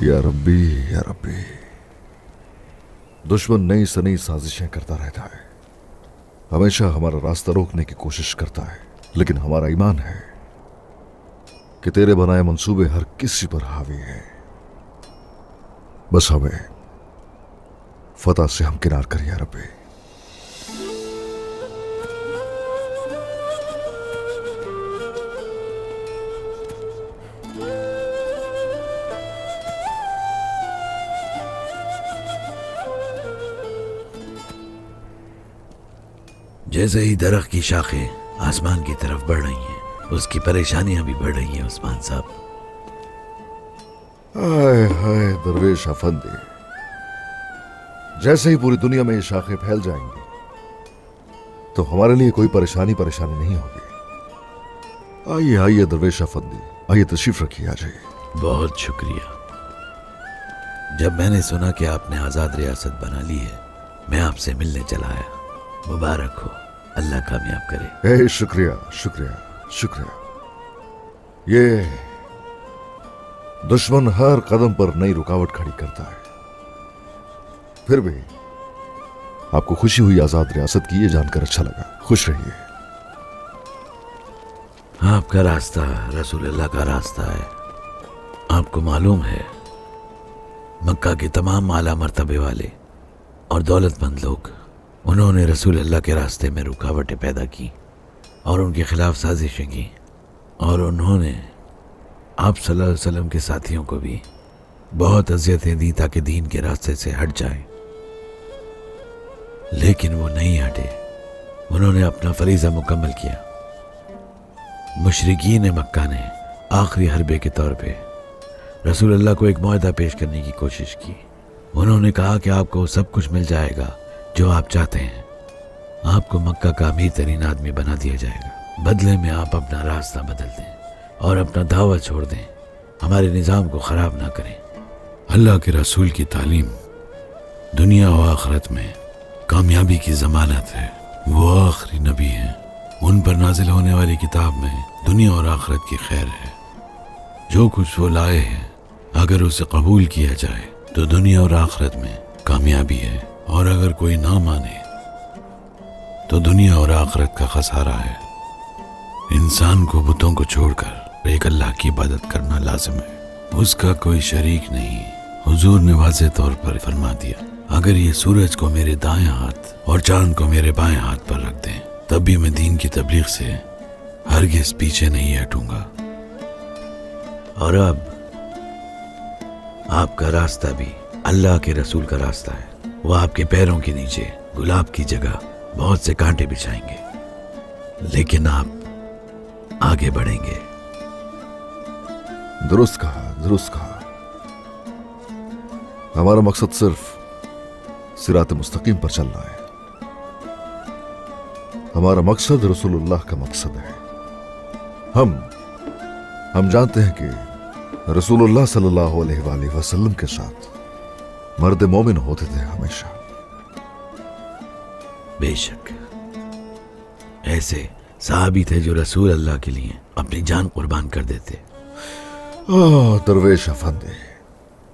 या रब्बी या रब्बी, दुश्मन नई से नई साजिशें करता रहता है, हमेशा हमारा रास्ता रोकने की कोशिश करता है, लेकिन हमारा ईमान है कि तेरे बनाए मंसूबे हर किसी पर हावी हैं। बस हमें फतह से हमकिनार कर या रब्बी। जैसे ही दरख्त की शाखें आसमान की तरफ बढ़ रही हैं, उसकी परेशानियां भी बढ़ रही हैं उस्मान साहब। हाय हाय दरवेश अफंदी, जैसे ही पूरी दुनिया में ये शाखें फैल जाएंगी तो हमारे लिए कोई परेशानी नहीं होगी। आइए आइए दरवेश अफंदी, आइए तशरीफ रखिए, आ जाइए। बहुत शुक्रिया। जब मैंने सुना कि आपने आज़ाद रियासत बना ली है, मैं आपसे मिलने चला आया। मुबारक हो, अल्लाह कामयाब करे। शुक्रिया शुक्रिया शुक्रिया। ये दुश्मन हर कदम पर नई रुकावट खड़ी करता है, फिर भी आपको खुशी हुई आजाद रियासत की, ये जानकर अच्छा लगा। खुश रहिए। आपका रास्ता रसूल अल्लाह का रास्ता है। आपको मालूम है, मक्का के तमाम आला मर्तबे वाले और दौलतमंद लोग, उन्होंने रसूल अल्लाह के रास्ते में रुकावटें पैदा की और उनके खिलाफ साजिशें की, और उन्होंने आप सल्लल्लाहु अलैहि वसल्लम के साथियों को भी बहुत अजियतें दी ताकि दीन के रास्ते से हट जाएं। लेकिन वो नहीं हटे। उन्होंने अपना फरीज़ा मुकम्मल किया। मुशरिकीन मक्का ने आखिरी हरबे के तौर पे रसूल अल्लाह को एक मुआहदा पेश करने की कोशिश की। उन्होंने कहा कि आपको सब कुछ मिल जाएगा जो आप चाहते हैं, आपको मक्का का अमीर तरीन आदमी बना दिया जाएगा, बदले में आप अपना रास्ता बदल दें और अपना दावा छोड़ दें, हमारे निज़ाम को ख़राब ना करें। अल्लाह के रसूल की तालीम दुनिया और आखिरत में कामयाबी की ज़मानत है। वो आखिरी नबी हैं, उन पर नाजिल होने वाली किताब में दुनिया और आखिरत की खैर है। जो कुछ वो लाए हैं, अगर उसे कबूल किया जाए तो दुनिया और आखिरत में कामयाबी है, और अगर कोई ना माने तो दुनिया और आखिरत का खसारा है। इंसान को बुतों को छोड़कर एक अल्लाह की इबादत करना लाजिम है, उसका कोई शरीक नहीं। हुजूर ने वाज़ेह तौर पर फरमा दिया, अगर ये सूरज को मेरे दाएं हाथ और चांद को मेरे बाएं हाथ पर रख दें, तब भी मैं दीन की तबलीग से हरगिज़ पीछे नहीं हटूंगा। और अब आपका रास्ता भी अल्लाह के रसूल का रास्ता है। वो आपके पैरों के नीचे गुलाब की जगह बहुत से कांटे बिछाएंगे, लेकिन आप आगे बढ़ेंगे। दुरुस्त कहा, दुरुस्त कहा। हमारा मकसद सिर्फ सिरात मुस्तकीम पर चलना है। हमारा मकसद रसूलुल्लाह का मकसद है। हम जानते हैं कि रसूलुल्लाह सल्लल्लाहु अलैहि वसल्लम के साथ मर्द मोमिन होते थे हमेशा। बेशक ऐसे सहाबी थे जो रसूल अल्लाह के लिए अपनी जान कुर्बान कर देते। दरवेश अफंदी,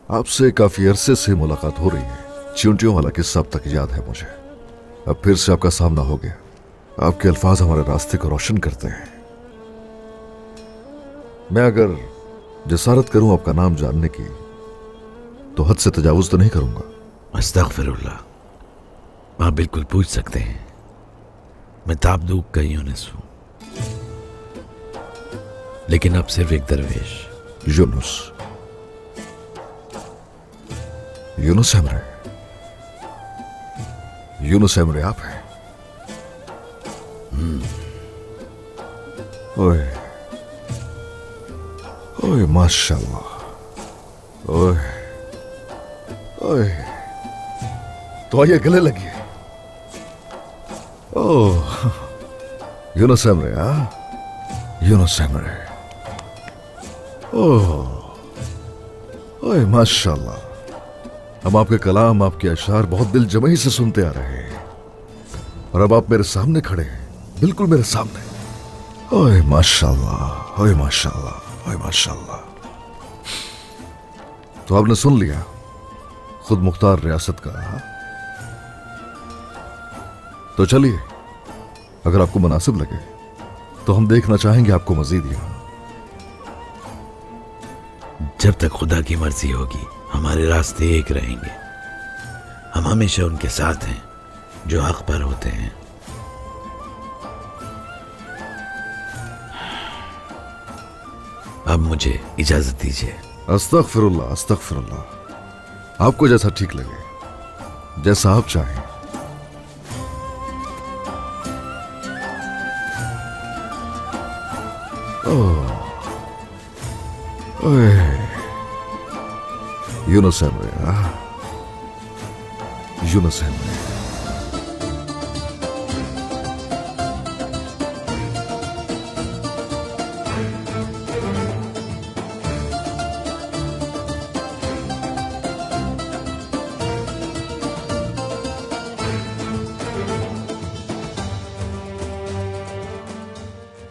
आपसे काफी अरसे से मुलाकात हो रही है। चींटियों वाला किस्सा अब तक याद है मुझे। अब फिर से आपका सामना हो गया। आपके अल्फाज हमारे रास्ते को रोशन करते हैं। मैं अगर जसारत करूं आपका नाम जानने की, तो हद से तजावुज तो नहीं करूंगा? अस्तगफिरुल्लाह, आप बिल्कुल पूछ सकते हैं। मैं ताबदूक का यूनुस हूं, लेकिन अब सिर्फ एक दरवेश। यूनुस? यूनुस एमरे? यूनुस एमरे आप हैं? ओए ओए माशाल्लाह, ओए ओए, तो आइए गले लगिए। ओह, यूनुस एमरे, यूनुस एमरे। ओह ओए माशाल्लाह, हम आपके कलाम, आपके अशार बहुत दिल जमई से सुनते आ रहे हैं, और अब आप मेरे सामने खड़े हैं, बिल्कुल मेरे सामने। ओए माशाल्लाह, ओए माशाल्लाह, ओए माशाल्लाह। तो आपने सुन लिया खुद मुख्तार रियासत का। हाँ? तो चलिए, अगर आपको मुनासिब लगे तो हम देखना चाहेंगे आपको मजीद यहां। जब तक खुदा की मर्जी होगी हमारे रास्ते एक रहेंगे। हम हमेशा उनके साथ हैं जो हक पर होते हैं। अब मुझे इजाजत दीजिए। अस्तगफिरुल्लाह अस्तगफिरुल्लाह। आपको जैसा ठीक लगे, जैसा आप चाहें। Yunus Emre, Yunus Emre.